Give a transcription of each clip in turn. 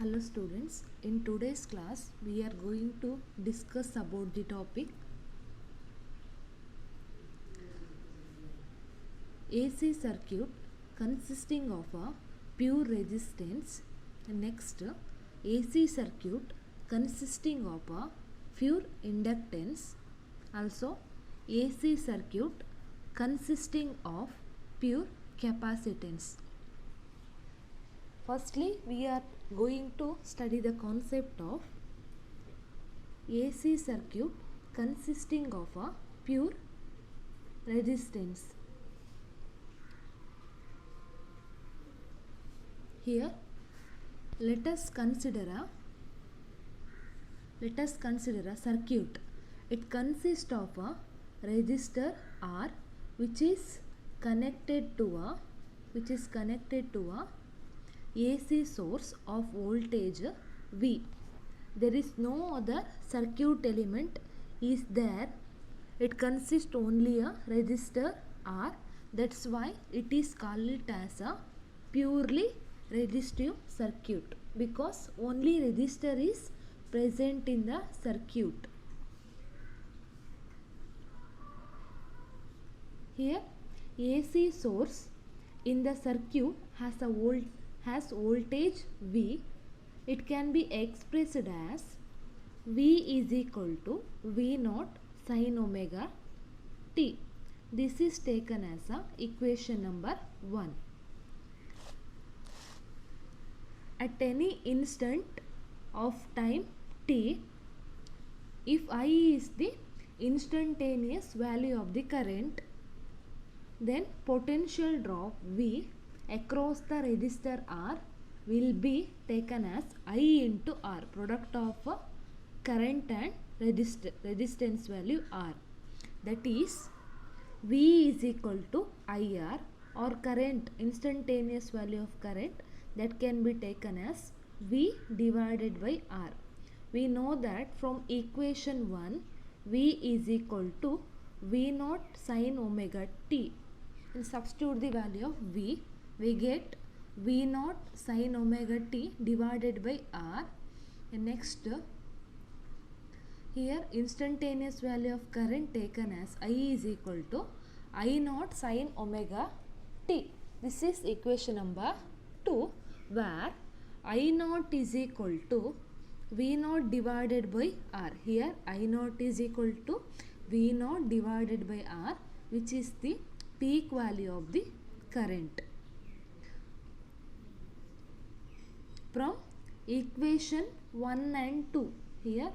Hello students, in today's class we are going to discuss about the topic AC circuit consisting of a pure resistance. Next, AC circuit consisting of a pure inductance. Also, AC circuit consisting of pure capacitance. Firstly, we are going to study the concept of AC circuit consisting of a pure resistance. Here, let us consider a circuit. It consists of a resistor R which is connected to a AC source of voltage V. There is no other circuit element is there. It consists only a resistor R. That's why it is called as a purely resistive circuit, because only resistor is present in the circuit. Here AC source in the circuit has voltage V. It can be expressed as V is equal to V naught sin omega t. This is taken as a equation number 1. At any instant of time t, if I is the instantaneous value of the current, then potential drop V across the resistor R will be taken as I into R, product of current and resistance value R. That is V is equal to IR, or current, instantaneous value of current, that can be taken as V divided by R. We know that from equation 1, V is equal to V naught sin omega t. And substitute the value of V, we get V naught sin omega t divided by R. And next, here instantaneous value of current taken as I is equal to I naught sin omega t. This is equation number 2, where I naught is equal to V naught divided by R. Here I naught is equal to V naught divided by R, which is the peak value of the current. From equation 1 and 2, here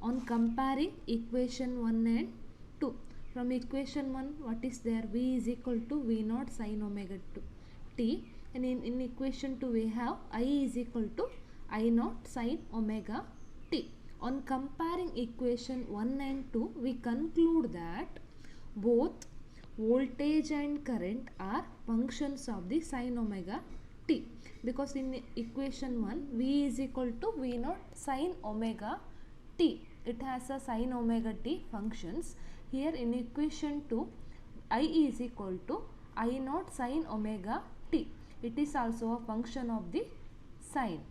on comparing equation 1 and 2, from equation 1 what is there? V is equal to V naught sin omega t, and in equation 2 we have I is equal to I naught sin omega t. On comparing equation 1 and 2, we conclude that both voltage and current are functions of the sin omega t, because in equation 1 V is equal to V naught sin omega t. It has a sin omega t functions. Here in equation 2, I is equal to I naught sin omega t. It is also a function of the sine.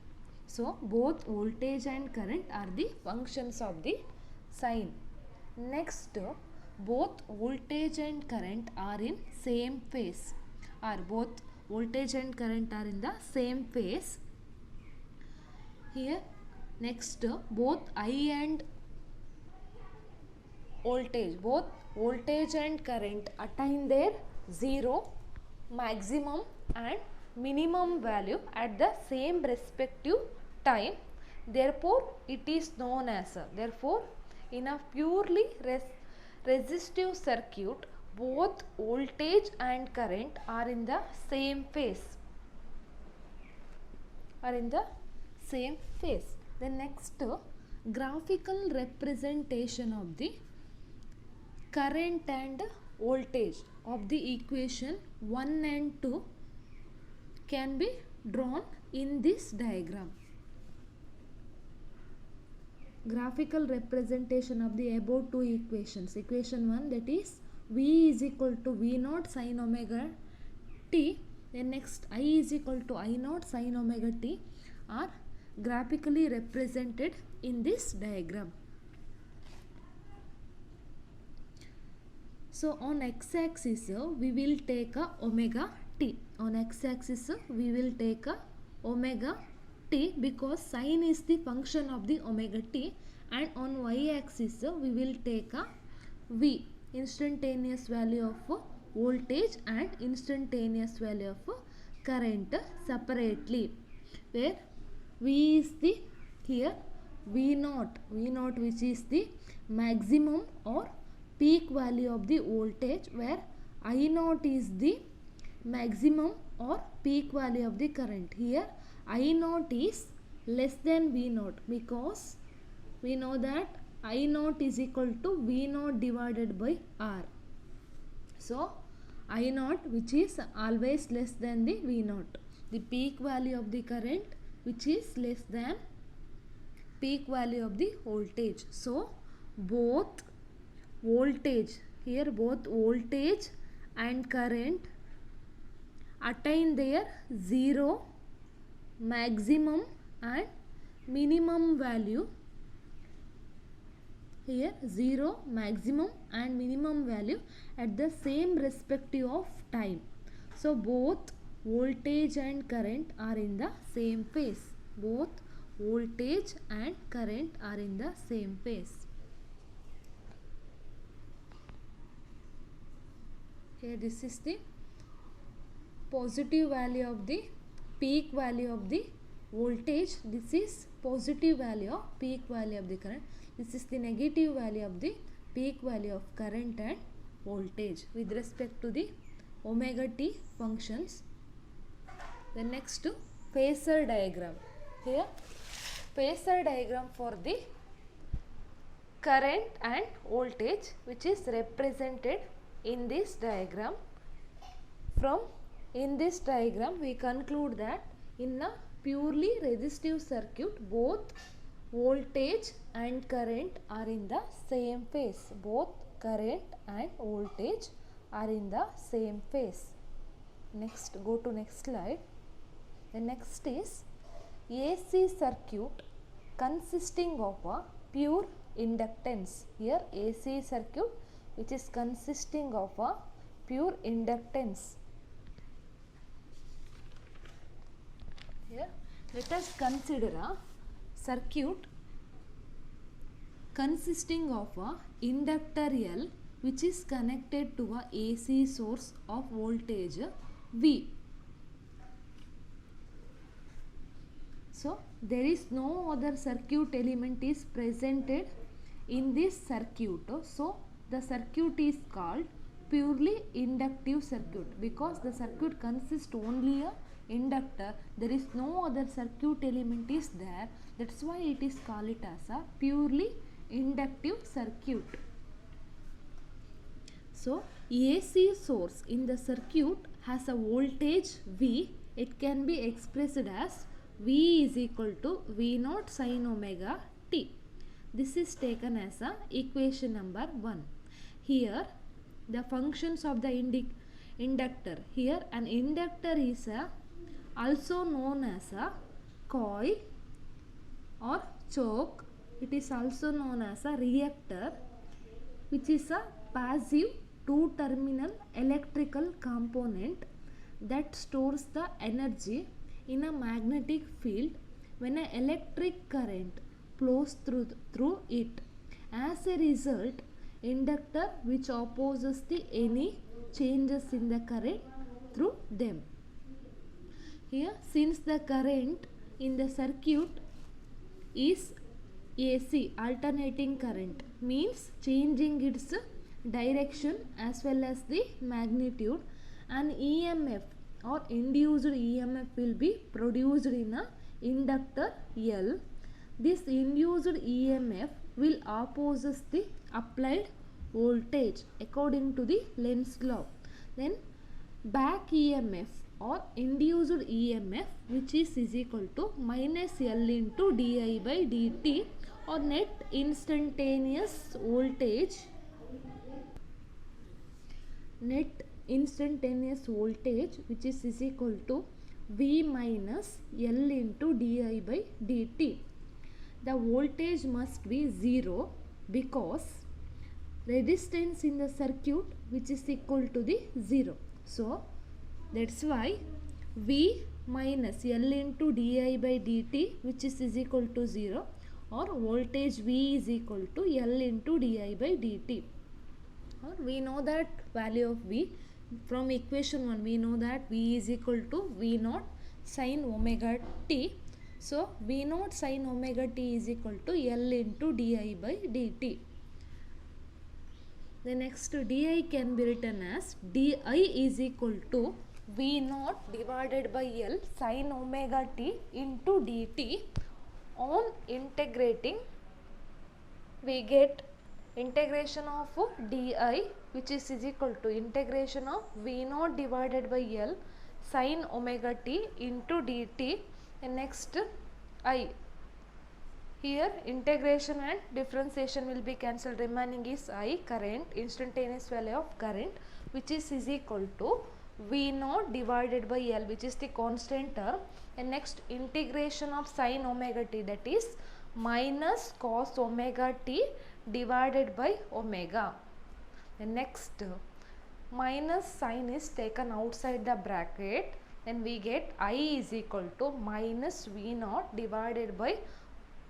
So both voltage and current are the functions of the sine. Next, both voltage and current are in same phase, or both voltage and current are in the same phase. Here next, both I and both voltage and current attain their zero, maximum and minimum value at the same respective time. Therefore it is known as therefore in a purely resistive circuit, both voltage and current are in the same phase, The next, graphical representation of the current and voltage of the equation 1 and 2 can be drawn in this diagram. Graphical representation of the above two equations. Equation 1, that is V is equal to V naught sin omega t. Then next I is equal to I naught sin omega t, are graphically represented in this diagram. So on x-axis we will take a omega t. On x-axis we will take a omega t because sine is the function of the omega t, and on y-axis we will take a v, instantaneous value of voltage and instantaneous value of current separately, where v is the here v naught which is the maximum or peak value of the voltage, where I naught is the maximum or peak value of the current. Here I naught is less than V naught because we know that I naught is equal to V naught divided by R. So I naught, which is always less than the V naught, the peak value of the current which is less than peak value of the voltage. So both voltage, here both voltage and current attain their zero, maximum and minimum value. Here 0, maximum and minimum value at the same respective of time. So both voltage and current are in the same phase. Both voltage and current are in the same phase. Here this is the positive value of the peak value of the voltage. This is positive value of peak value of the current. This is the negative value of the peak value of current and voltage with respect to the omega t functions. The next phasor diagram. Here phasor diagram for the current and voltage, which is represented in this diagram. From in this diagram we conclude that in a purely resistive circuit both voltage and current are in the same phase. Both current and voltage are in the same phase. Next, go to next slide. The next is AC circuit consisting of a pure inductance. Here AC circuit which is consisting of a pure inductance. Here let us consider a circuit consisting of a inductor L which is connected to a AC source of voltage V. So there is no other circuit element is presented in this circuit. So the circuit is called purely inductive circuit because the circuit consists only a inductor. There is no other circuit element is there. That's why it is called it as a purely inductive circuit. So AC source in the circuit has a voltage V. It can be expressed as V is equal to V naught sin omega t. This is taken as a equation number 1. Here the functions of the inductor. Here an inductor is also known as a coil or choke. It is also known as a reactor, which is a passive two-terminal electrical component that stores the energy in a magnetic field when an electric current flows through it. As a result, inductor which opposes the any changes in the current through them. Here, since the current in the circuit is AC, alternating current, means changing its direction as well as the magnitude, an EMF or induced EMF will be produced in a inductor L. This induced EMF will opposes the applied voltage according to the Lenz's law. Then back EMF or induced EMF, which is equal to minus L into di by dt, or net instantaneous voltage. Net instantaneous voltage which is equal to V minus L into di by dt. The voltage must be 0 because resistance in the circuit which is equal to the 0. So that's why V minus L into di by dt which is equal to 0, or voltage V is equal to L into di by dt. Or we know that value of V from equation 1. We know that V is equal to V naught sin omega t. So V naught sin omega t is equal to L into di by dt. The next di can be written as di is equal to V naught divided by L sin omega t into dt. On integrating, we get integration of di which is equal to integration of V naught divided by L sin omega t into dt, and next I. Here integration and differentiation will be cancelled, remaining is I, current, instantaneous value of current, which is equal to V naught divided by L, which is the constant term, and next integration of sin omega t, that is minus cos omega t divided by omega. And next minus sign is taken outside the bracket, then we get I is equal to minus V naught divided by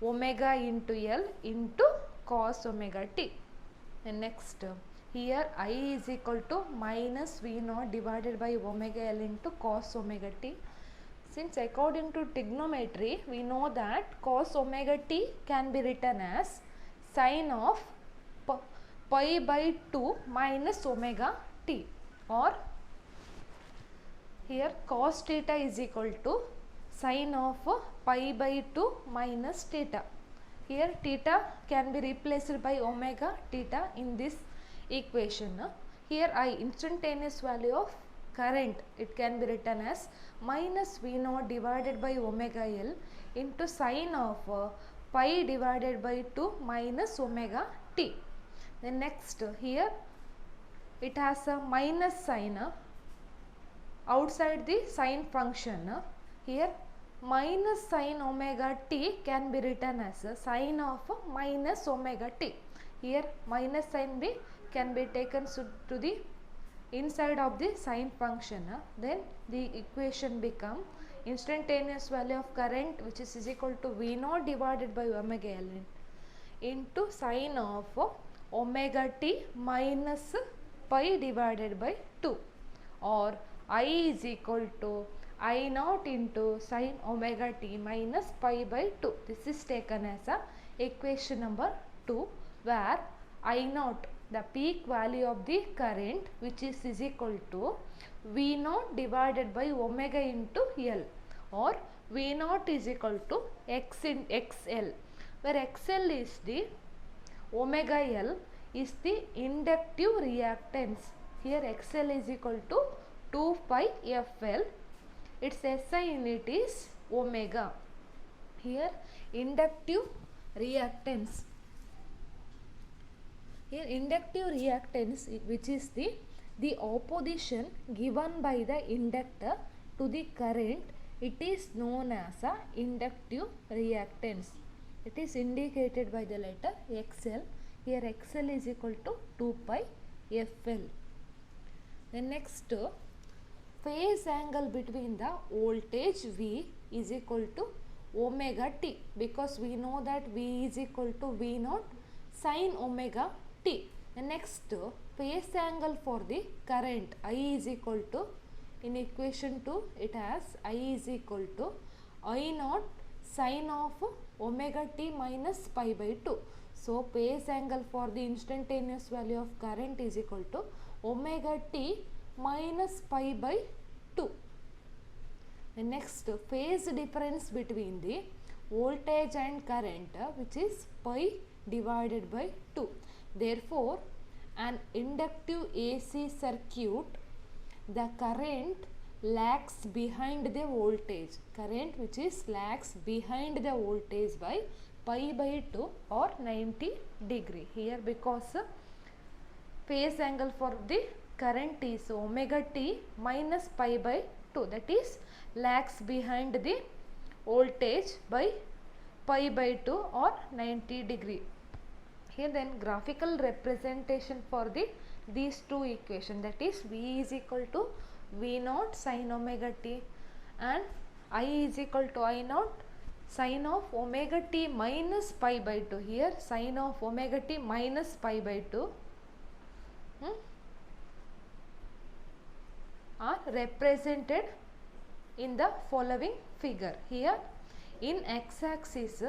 omega into L into cos omega t. And next here I is equal to minus V naught divided by omega L into cos omega t. Since according to trigonometry we know that cos omega t can be written as sine of pi by 2 minus omega t, or here cos theta is equal to sine of pi by 2 minus theta. Here theta can be replaced by omega theta in this equation. Here I, instantaneous value of current, it can be written as minus V naught divided by omega L into sine of pi divided by 2 minus omega t. Then next here it has a minus sign outside the sine function. Here minus sine omega t can be written as a sine of minus omega t. Here minus sign can be taken to the inside of the sine function. Then the equation become instantaneous value of current which is equal to V naught divided by omega L into sine of omega t minus pi divided by 2, or I is equal to I naught into sine omega t minus pi by 2. This is taken as a equation number 2, where I naught, the peak value of the current, which is equal to V naught divided by omega into L, or V naught is equal to X in XL, where XL is the omega L is the inductive reactance. Here XL is equal to 2 pi FL. Its SI unit is omega. Here inductive reactance. Here inductive reactance, which is the opposition given by the inductor to the current, it is known as a inductive reactance. It is indicated by the letter XL. Here XL is equal to 2 pi FL. Then next, phase angle between the voltage V is equal to omega t, because we know that V is equal to V naught sin omega t. The next, phase angle for the current I is equal to, in equation 2 it has I is equal to I naught sin of omega t minus pi by 2. So phase angle for the instantaneous value of current is equal to omega t minus pi by 2. The next, phase difference between the voltage and current, which is pi divided by 2. Therefore, an inductive AC circuit, the current lags behind the voltage. Current which is lags behind the voltage by pi by 2 or 90 degree. Here because phase angle for the current is omega t minus pi by 2, that is lags behind the voltage by pi by 2 or 90 degree. Here then graphical representation for these two equations, that is V is equal to V naught sin omega t and I is equal to I naught sin of omega t minus pi by 2. Here sin of omega t minus pi by 2 are represented in the following figure. Here in x axis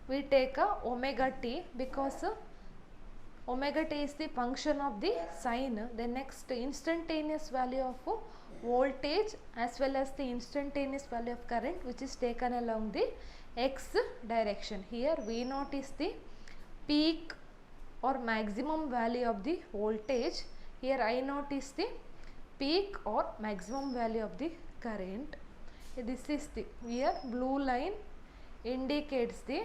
we take a omega t because omega t is the function of the sine. The next instantaneous value of voltage as well as the instantaneous value of current which is taken along the x direction. Here V naught is the peak or maximum value of the voltage. Here I naught is the peak or maximum value of the current. This is the, here blue line indicates the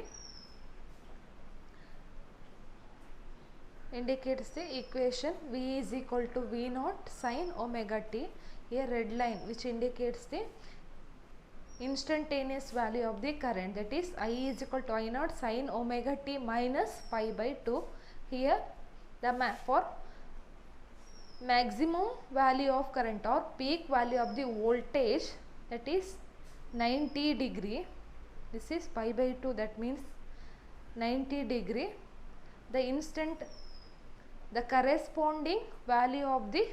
equation V is equal to V naught sin omega t. Here red line which indicates the instantaneous value of the current, that is I is equal to I naught sin omega t minus pi by 2. Here the for maximum value of current or peak value of the voltage, that is 90 degree. This is pi by 2, that means 90 degree. The corresponding value of the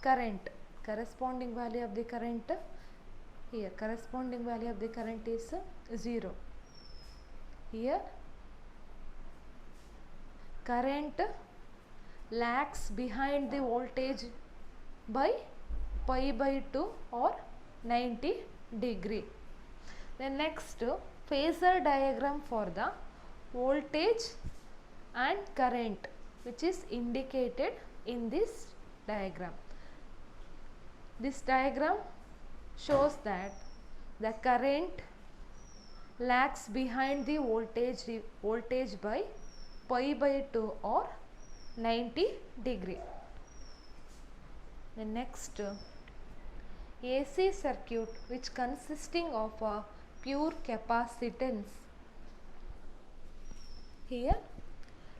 current, here corresponding value of the current is 0. Here current lags behind the voltage by pi by 2 or 90 degree. The next phasor diagram for the voltage and current which is indicated in this diagram. This diagram shows that the current lags behind the voltage by pi by 2 or 90 degree. The next AC circuit which consisting of a pure capacitance. Here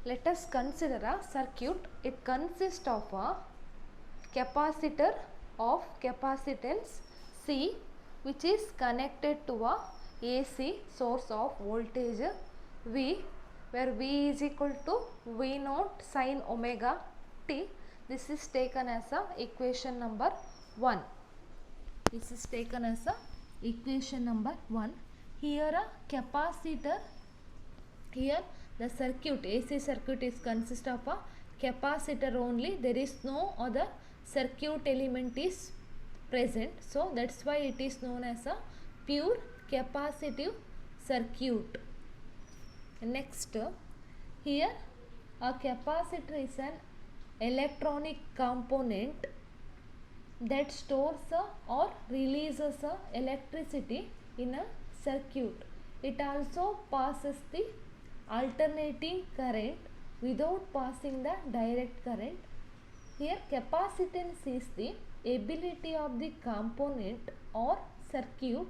let us consider a circuit. It consists of a capacitor of capacitance C which is connected to a AC source of voltage V, where V is equal to V naught sin omega t. This is taken as a equation number 1. This is taken as a equation number 1. Here a capacitor, here the circuit, AC circuit is consist of a capacitor only. There is no other circuit element is present. So that's why it is known as a pure capacitive circuit. Next, here a capacitor is an electronic component that stores or releases electricity in a circuit. It also passes the alternating current without passing the direct current. Here capacitance is the ability of the component or circuit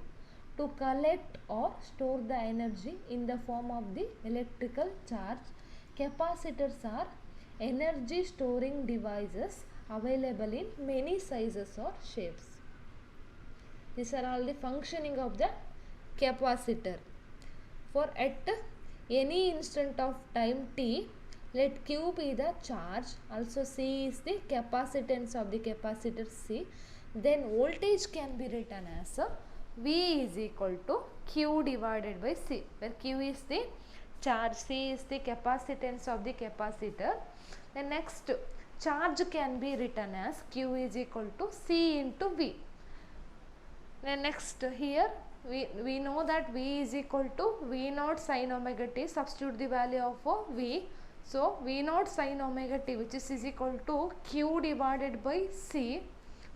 to collect or store the energy in the form of the electrical charge. Capacitors are energy storing devices available in many sizes or shapes. These are all the functioning of the capacitor. For at any instant of time t, let Q be the charge, also C is the capacitance of the capacitor C. Then voltage can be written as V is equal to Q divided by C, where Q is the charge, C is the capacitance of the capacitor. The next charge can be written as Q is equal to C into V. Then next here we know that V is equal to V naught sin omega t. Substitute the value of V. So V naught sin omega t, which is equal to Q divided by C,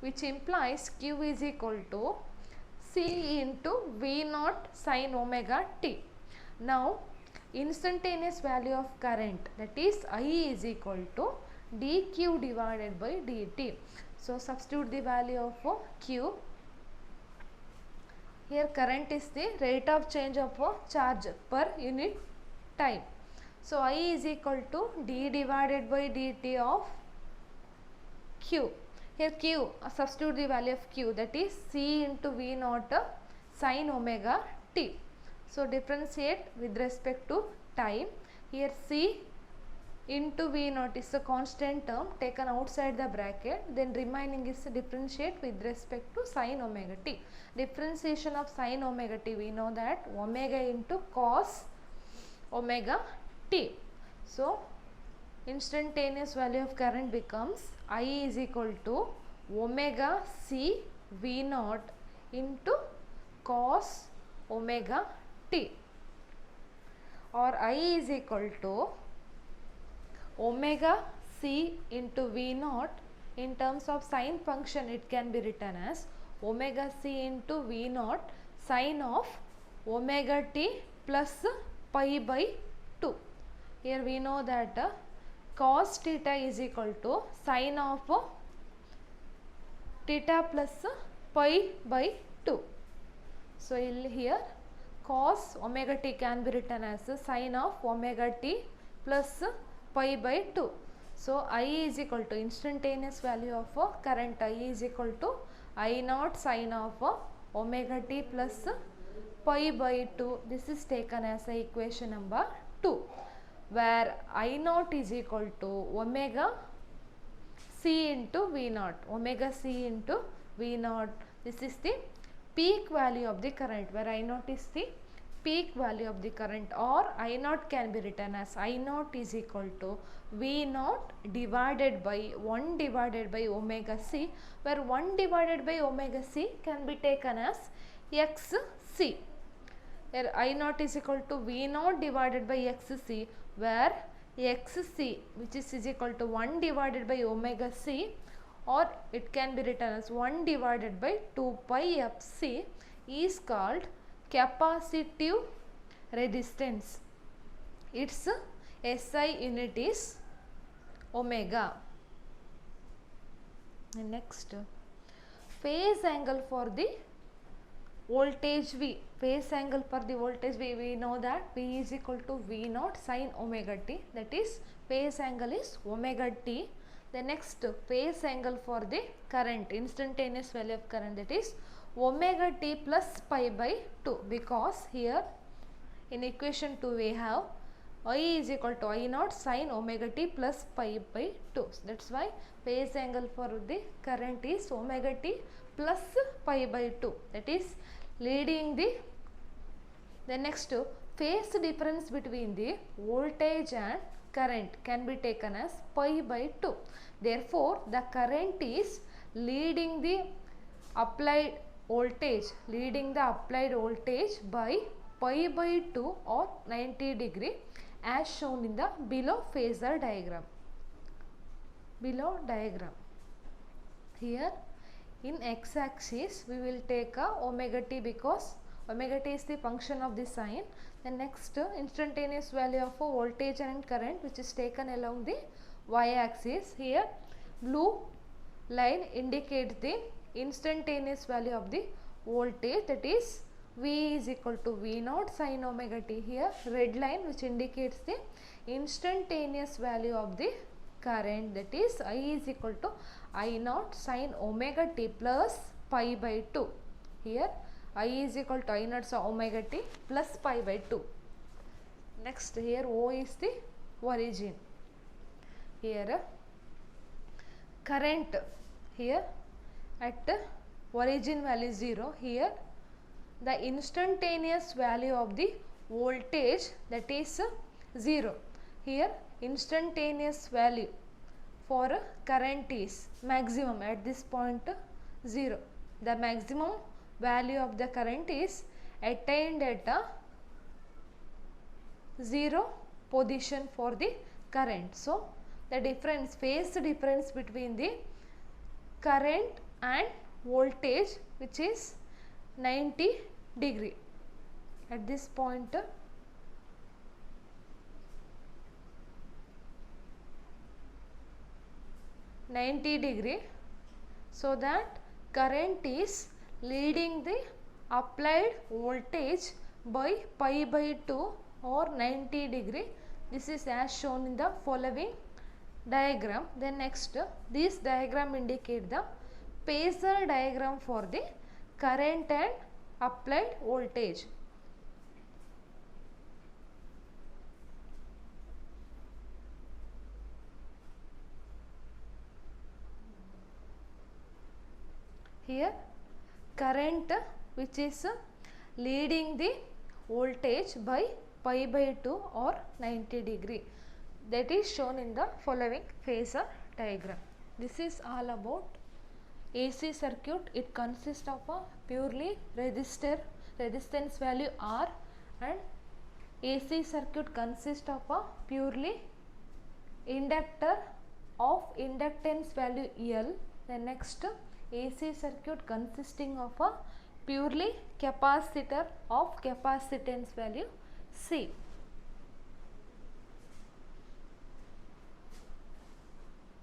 which implies Q is equal to C into V naught sin omega t. Now instantaneous value of current, that is I is equal to dq divided by dt. So substitute the value of Q. Here current is the rate of change of a charge per unit time. So I is equal to d divided by dt of q. Here q, substitute the value of q, that is c into v naught sin omega t. So differentiate with respect to time. Here c into v naught is a constant term taken outside the bracket, then remaining is differentiate with respect to sin omega t. Differentiation of sin omega t, we know that omega into cos omega t. So instantaneous value of current becomes I is equal to omega c v naught into cos omega t, or I is equal to omega c into v naught. In terms of sine function, it can be written as omega c into v naught sine of omega t plus pi by 2. Here we know that cos theta is equal to sine of theta plus pi by 2. So here cos omega t can be written as sine of omega t plus pi by 2. So I is equal to instantaneous value of current I is equal to I naught sine of omega t plus pi by 2. This is taken as a equation number 2, where I naught is equal to omega c into v naught, omega c into v naught. This is the peak value of the current, where I naught is the peak value of the current, or I naught can be written as I naught is equal to v naught divided by 1 divided by omega c, where 1 divided by omega c can be taken as xc. Here I naught is equal to v naught divided by xc, where xc, which is equal to 1 divided by omega c, or it can be written as 1 divided by 2 pi fc, is called capacitive resistance. Its SI unit is omega. And next, phase angle for the voltage V. Phase angle for the voltage V, we know that V is equal to V naught sin omega t, that is phase angle is omega t. The next phase angle for the current, instantaneous value of current, that is omega t plus pi by 2, because here in equation 2 we have I is equal to I naught sin omega t plus pi by 2. So that is why phase angle for the current is omega t plus pi by 2, that is leading the next phase difference between the voltage and current can be taken as pi by 2. Therefore, the current is leading the applied voltage by pi by 2 or 90 degree, as shown in the below phasor diagram. Here in x axis we will take a omega t, because omega t is the function of the sine. The next instantaneous value of voltage and current, which is taken along the y axis. Here blue line indicates the instantaneous value of the voltage, that is V is equal to V naught sin omega t. Here red line which indicates the instantaneous value of the current, that is I is equal to I naught sin omega t plus pi by 2. Here I is equal to I naught sin omega t plus pi by 2. Next, here O is the origin. Here current, here at origin value 0, here the instantaneous value of the voltage, that is 0. Here instantaneous value for current is maximum at this point 0. The maximum value of the current is attained at a 0 position for the current. So the difference, phase difference between the current and voltage, which is 90 degree at this point. -90 degree, so that current is leading the applied voltage by pi by 2 or 90 degree. This is as shown in the following diagram. Then next, this diagram indicate the phasor diagram for the current and applied voltage. Here current which is leading the voltage by pi by 2 or 90 degree, that is shown in the following phasor diagram. This is all about AC circuit. It consists of a purely resistance value R, and AC circuit consists of a purely inductor of inductance value L. The next, AC circuit consisting of a purely capacitor of capacitance value C.